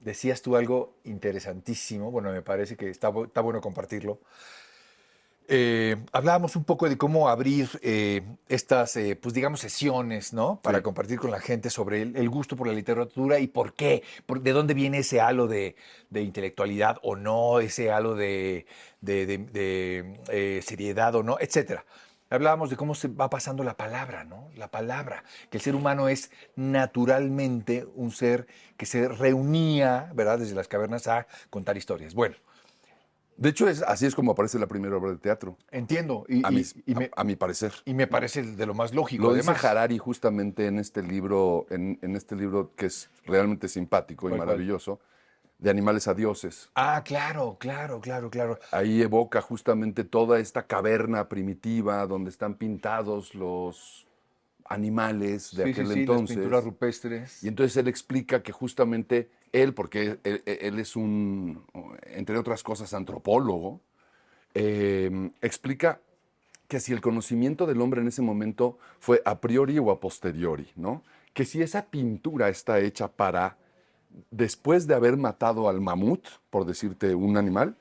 decías tú algo interesantísimo, bueno, me parece que está bueno compartirlo. Hablábamos un poco de cómo abrir estas, pues digamos, sesiones, ¿no? Para Sí. compartir con la gente sobre el gusto por la literatura y por qué, de dónde viene ese halo de intelectualidad o no, ese halo de seriedad o no, etcétera. Hablábamos de cómo se va pasando la palabra, ¿no? La palabra, que el ser humano es naturalmente un ser que se reunía, ¿verdad? Desde las cavernas a contar historias. Bueno, De hecho, así es como aparece la primera obra de teatro, entiendo a mi parecer. y me parece de lo más lógico, Lo dice además. Harari justamente en este libro que es realmente simpático y ¿Cuál? maravilloso, de Animales a Dioses. Ah, claro, claro, claro, claro. Ahí evoca justamente toda esta caverna primitiva donde están pintados los animales de Sí, sí, aquel sí, las pinturas entonces. Y rupestres. entonces él explica que justamente él, porque él es un, entre otras cosas, antropólogo, explica que si el conocimiento del hombre en ese momento fue a priori o a posteriori, ¿no? Que si esa pintura está hecha para después de haber matado al mamut, por decirte un animal,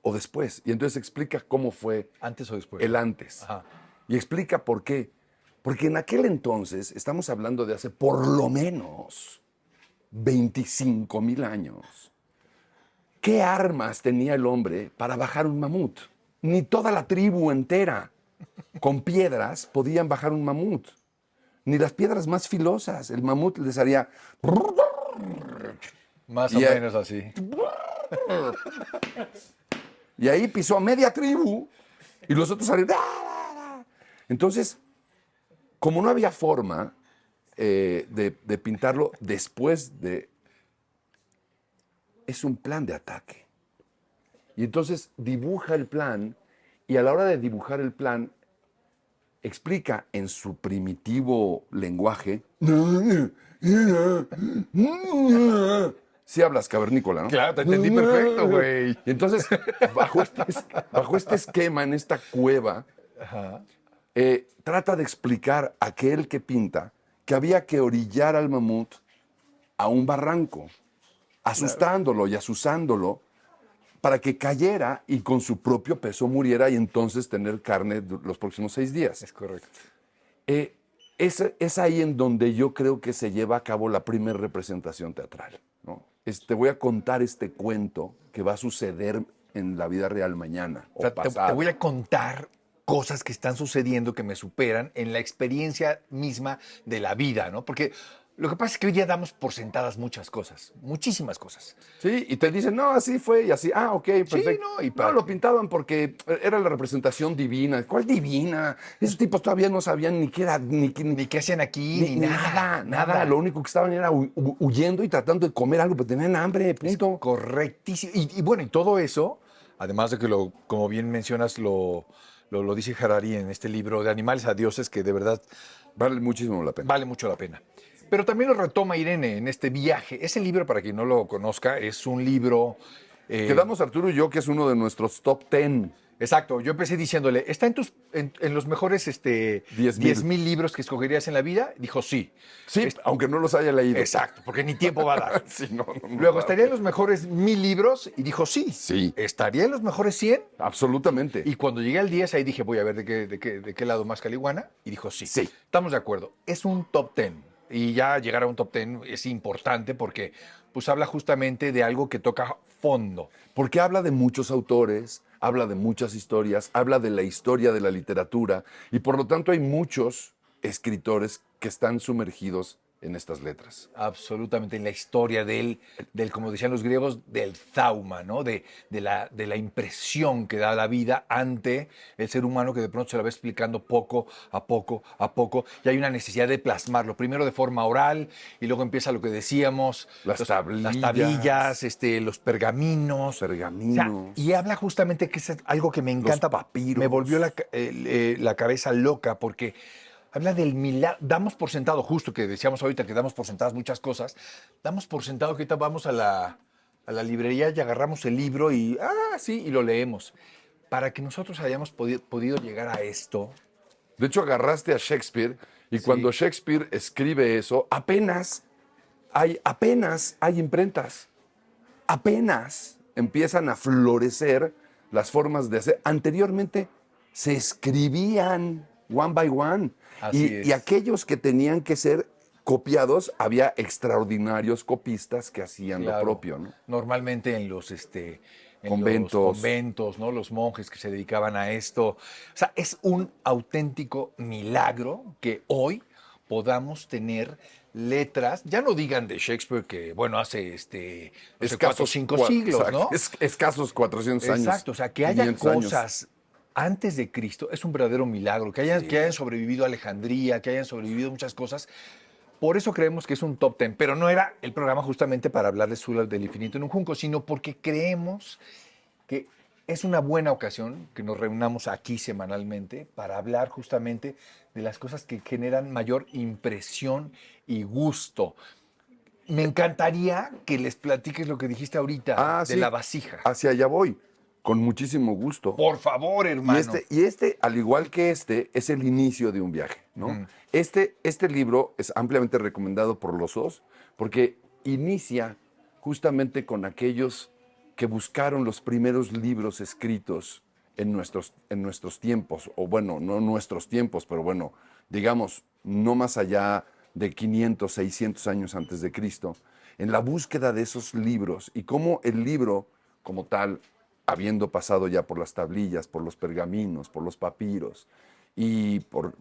o después. Y entonces explica cómo fue ¿Antes o después? el antes. Ajá. Y explica por qué. Porque en aquel entonces, estamos hablando de hace por lo menos 25,000 años. ¿Qué armas tenía el hombre para bajar un mamut? Ni toda la tribu entera con piedras podían bajar un mamut. Ni las piedras más filosas. El mamut les haría... Más o Y, menos así. y ahí pisó a media tribu y los otros salieron... Entonces, como no había forma de pintarlo después de... Es un plan de ataque. Y entonces dibuja el plan y a la hora de dibujar el plan explica en su primitivo lenguaje. Si hablas cavernícola, ¿no? Claro, te entendí perfecto, güey. Y entonces, bajo este esquema, en esta cueva, Ajá. trata de explicar a aquel que pinta que había que orillar al mamut a un barranco, Claro. asustándolo y asusándolo para que cayera y con su propio peso muriera y entonces tener carne los próximos 6 días. Es correcto. Eh, es ahí en donde yo creo que se lleva a cabo la primera representación teatral, ¿no? Te voy a contar este cuento que va a suceder en la vida real mañana O o sea, te pasado. voy a contar cosas que están sucediendo que me superan en la experiencia misma de la vida, ¿no? Porque lo que pasa es que hoy día damos por sentadas muchas cosas, muchísimas cosas. Sí, y te dicen, no, así fue y así. Ah, ok, Sí, perfecto. ¿no? Y No, para lo pintaban porque era la representación divina. ¿Cuál divina? Esos tipos todavía no sabían ni qué era, ni qué hacían aquí, ni nada, nada, nada. Lo único que estaban era huyendo y tratando de comer algo, pero tenían hambre, Es punto. correctísimo. Y bueno, y todo eso, además de que como bien mencionas, lo dice Harari en este libro de Animales a Dioses, que de verdad Vale muchísimo la pena. vale mucho la pena. Pero también lo retoma Irene en este viaje. Ese libro, para quien no lo conozca, es un libro. eh, Quedamos Arturo y yo, que es uno de nuestros top 10. exacto, yo empecé diciéndole, ¿está en los mejores 10,000. 10,000 libros que escogerías en la vida? Dijo sí. Sí, Es- aunque no los haya leído. exacto, porque ni tiempo va a dar. Sí, no, no, no, Luego, claro ¿estaría en que- los mejores 1000 libros? Y dijo sí. Sí, ¿Estaría en los mejores 100? absolutamente. Y cuando llegué al 10, ahí dije, voy a ver de qué lado más Caliguana. Y dijo, sí, Sí. estamos de acuerdo. Es un top 10. Y ya llegar a un top 10 es importante porque pues habla justamente de algo que toca fondo. Porque habla de muchos autores, habla de muchas historias, habla de la historia de la literatura y por lo tanto hay muchos escritores que están sumergidos en estas letras. Absolutamente en la historia del, como decían los griegos, del zauma, ¿no? De la impresión que da la vida ante el ser humano que de pronto se la va explicando poco a poco a poco. Y hay una necesidad de plasmarlo, primero de forma oral y luego empieza lo que decíamos, Las las tablillas, tablillas, los pergaminos. O sea, y pergaminos, habla justamente que es algo que me los encanta, me volvió papiros. la cabeza loca porque habla del milagro, damos por sentado, justo que decíamos ahorita que damos por sentadas muchas cosas, damos por sentado que ahorita vamos a la librería y agarramos el libro y, sí, y lo leemos. Para que nosotros hayamos podido llegar a esto, De hecho, agarraste a Shakespeare y sí, cuando Shakespeare escribe eso, apenas apenas hay imprentas, apenas empiezan a florecer las formas de hacer. Anteriormente se escribían one by one Así y es. aquellos que tenían que ser copiados, había extraordinarios copistas que hacían lo Claro. propio, ¿no? Normalmente en los Conventos. conventos, ¿no? Los monjes que se dedicaban a esto. O sea, es un auténtico milagro que hoy podamos tener letras, ya no digan de Shakespeare que, bueno, hace no sé, 4 o 5 siglos, exacto, ¿no? escasos 400 años. Exacto, o sea, que haya 500 años. cosas antes de Cristo es un verdadero milagro, que hayan sobrevivido a Alejandría, que hayan sobrevivido muchas cosas. Por eso creemos que es un top 10, pero no era el programa justamente para hablar de Zula del infinito en un junco, sino porque creemos que es una buena ocasión que nos reunamos aquí semanalmente para hablar justamente de las cosas que generan mayor impresión y gusto. Me encantaría que les platiques lo que dijiste ahorita de Sí, la vasija. hacia allá voy, con muchísimo gusto. Por favor, hermano. Y este, al igual que este, es el inicio de un viaje, ¿no? Este libro es ampliamente recomendado por los dos porque inicia justamente con aquellos que buscaron los primeros libros escritos en nuestros tiempos, o bueno, no nuestros tiempos, pero bueno, digamos, no más allá de 500, 600 años antes de Cristo, en la búsqueda de esos libros y cómo el libro como tal, habiendo pasado ya por las tablillas, por los pergaminos, por los papiros y por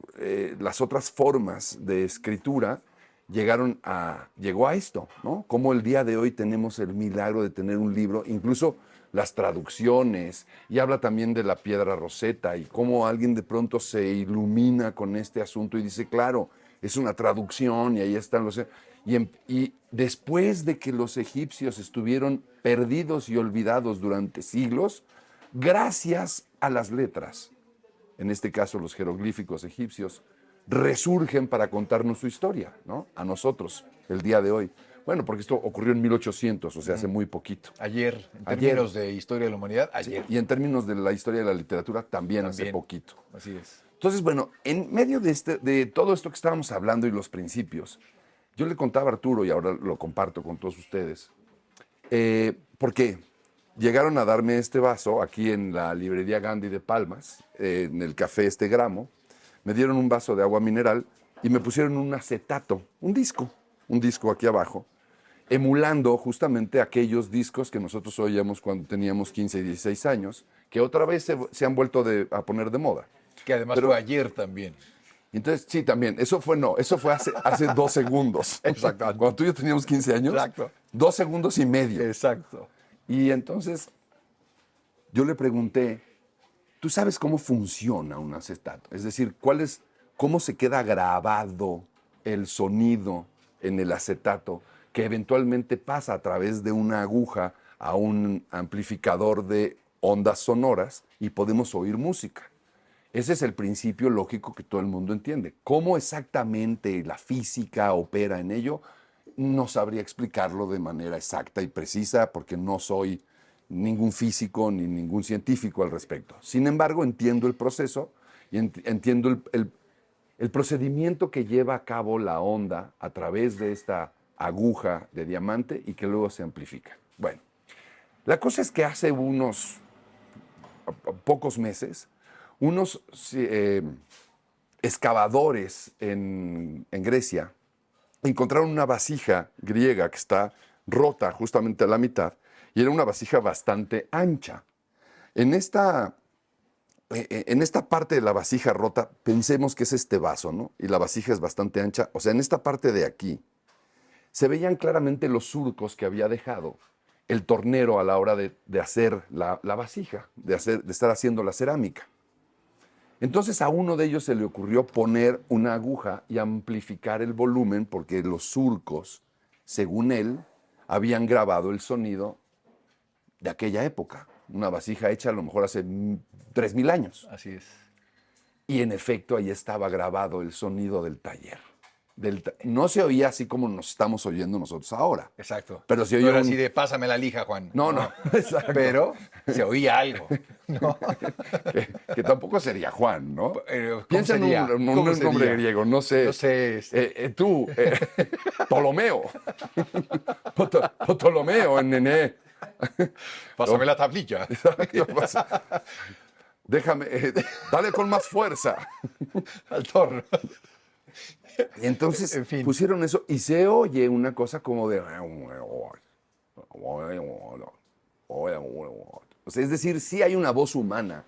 las otras formas de escritura, llegó a esto, ¿no? Como el día de hoy tenemos el milagro de tener un libro, incluso las traducciones, y habla también de la piedra roseta y cómo alguien de pronto se ilumina con este asunto y dice, claro, es una traducción y ahí están los... Y después de que los egipcios estuvieron perdidos y olvidados durante siglos, gracias a las letras, en este caso los jeroglíficos egipcios, resurgen para contarnos su historia, ¿no? A nosotros, el día de hoy. Bueno, porque esto ocurrió en 1800, o sea, hace muy poquito. Ayer, en Ayer. términos de historia de la humanidad, ayer. Y en términos de la historia de la literatura, también hace También. poquito. Así es. Entonces, bueno, en medio de todo esto que estábamos hablando y los principios, yo le contaba a Arturo, y ahora lo comparto con todos ustedes, porque llegaron a darme este vaso aquí en la librería Gandhi de Palmas, en el café Este Gramo, me dieron un vaso de agua mineral y me pusieron un acetato, un disco aquí abajo, emulando justamente aquellos discos que nosotros oíamos cuando teníamos 15 y 16 años, que otra vez se han vuelto a poner de moda. Que además Pero- fue ayer también. Entonces, sí, también, eso fue hace 2 segundos. Exacto. Cuando tú y yo teníamos 15 años, Exacto. 2 segundos y medio. Exacto. Y entonces yo le pregunté, ¿tú sabes cómo funciona un acetato? Es decir, cómo se queda grabado el sonido en el acetato que eventualmente pasa a través de una aguja a un amplificador de ondas sonoras y podemos oír música. Ese es el principio lógico que todo el mundo entiende. ¿Cómo exactamente la física opera en ello? No sabría explicarlo de manera exacta y precisa porque no soy ningún físico ni ningún científico al respecto. Sin embargo, entiendo el proceso y entiendo el procedimiento que lleva a cabo la onda a través de esta aguja de diamante y que luego se amplifica. Bueno, la cosa es que hace unos pocos meses, unos excavadores en Grecia encontraron una vasija griega que está rota justamente a la mitad y era una vasija bastante ancha. En esta parte de la vasija rota, pensemos que es este vaso, ¿no? Y la vasija es bastante ancha. O sea, en esta parte de aquí, se veían claramente los surcos que había dejado el tornero a la hora de hacer la vasija, de estar haciendo la cerámica. Entonces a uno de ellos se le ocurrió poner una aguja y amplificar el volumen porque los surcos, según él, habían grabado el sonido de aquella época. Una vasija hecha a lo mejor hace 3000 años. Así es. Y en efecto ahí estaba grabado el sonido del taller. No se oía así como nos estamos oyendo nosotros ahora. Exacto. Pero se No oía era un- así de pásame la lija, Juan. No, no, exacto. Pero se oía algo, ¿no? que tampoco sería Juan, ¿no? ¿Cómo Piensa en sería? un ¿Cómo nombre sería? griego, no sé. No sé. Tú, Ptolomeo. Ptolomeo en nené. Pásame la tablilla. Exacto, déjame, dale con más fuerza. Al torno. Y entonces En fin. pusieron eso y se oye una cosa como de... O sea, es decir, sí hay una voz humana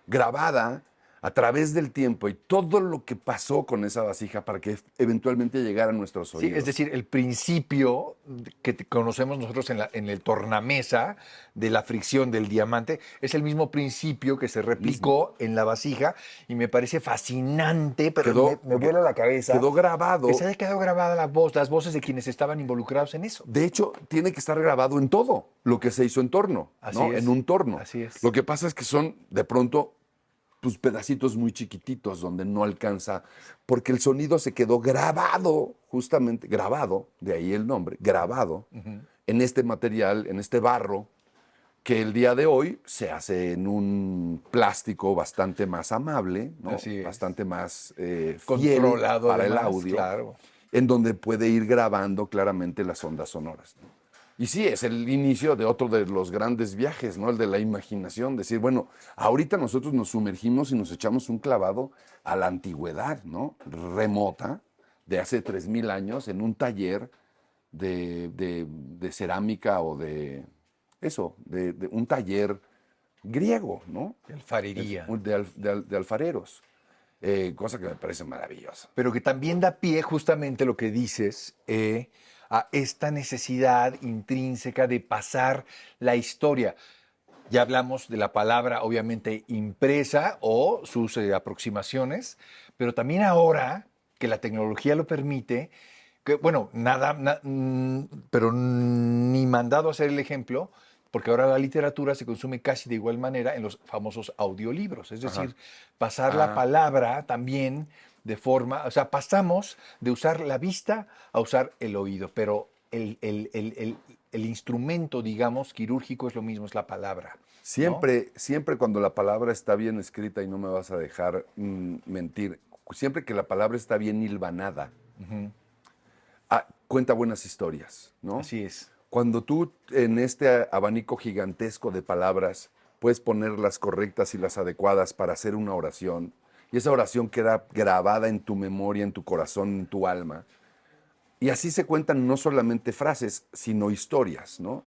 grabada a través del tiempo y todo lo que pasó con esa vasija para que eventualmente llegara a nuestros Sí, oídos. es decir, el principio conocemos nosotros en el tornamesa de la fricción del diamante es el mismo principio que se replicó en la vasija y me parece fascinante, pero me vuela la cabeza. Quedó grabado. Que se haya quedado grabada la voz, las voces de quienes estaban involucrados en eso. De hecho, tiene que estar grabado en todo lo que se hizo en torno, Así ¿no? es. En un torno. Así es. Lo que pasa es que son, de pronto, pues pedacitos muy chiquititos donde no alcanza, porque el sonido se quedó grabado, justamente grabado, de ahí el nombre, grabado, en este material, en este barro, que el día de hoy se hace en un plástico bastante más amable, ¿no? Así es. Bastante más fiel Controlado para el además, audio, claro. en donde puede ir grabando claramente las ondas sonoras, ¿no? Y sí, es el inicio de otro de los grandes viajes, ¿no? El de la imaginación, decir, bueno, ahorita nosotros nos sumergimos y nos echamos un clavado a la antigüedad, ¿no? Remota, de hace 3000 años, en un taller de cerámica o de eso, de un taller griego, ¿no? De alfarería. De alfareros, cosa que me parece maravillosa. Pero que también da pie justamente lo que dices a esta necesidad intrínseca de pasar la historia. Ya hablamos de la palabra obviamente impresa o sus aproximaciones, pero también ahora que la tecnología lo permite, que bueno, pero ni mandado a hacer el ejemplo, porque ahora la literatura se consume casi de igual manera en los famosos audiolibros, es decir, pasar la palabra también de forma, o sea, pasamos de usar la vista a usar el oído, pero el instrumento, digamos, quirúrgico es lo mismo, es la palabra. Siempre, siempre cuando la palabra está bien escrita, y no me vas a dejar mentir, siempre que la palabra está bien hilvanada, cuenta buenas historias, ¿no? Así es. Cuando tú en este abanico gigantesco de palabras puedes poner las correctas y las adecuadas para hacer una oración, y esa oración queda grabada en tu memoria, en tu corazón, en tu alma, y así se cuentan no solamente frases, sino historias, ¿no?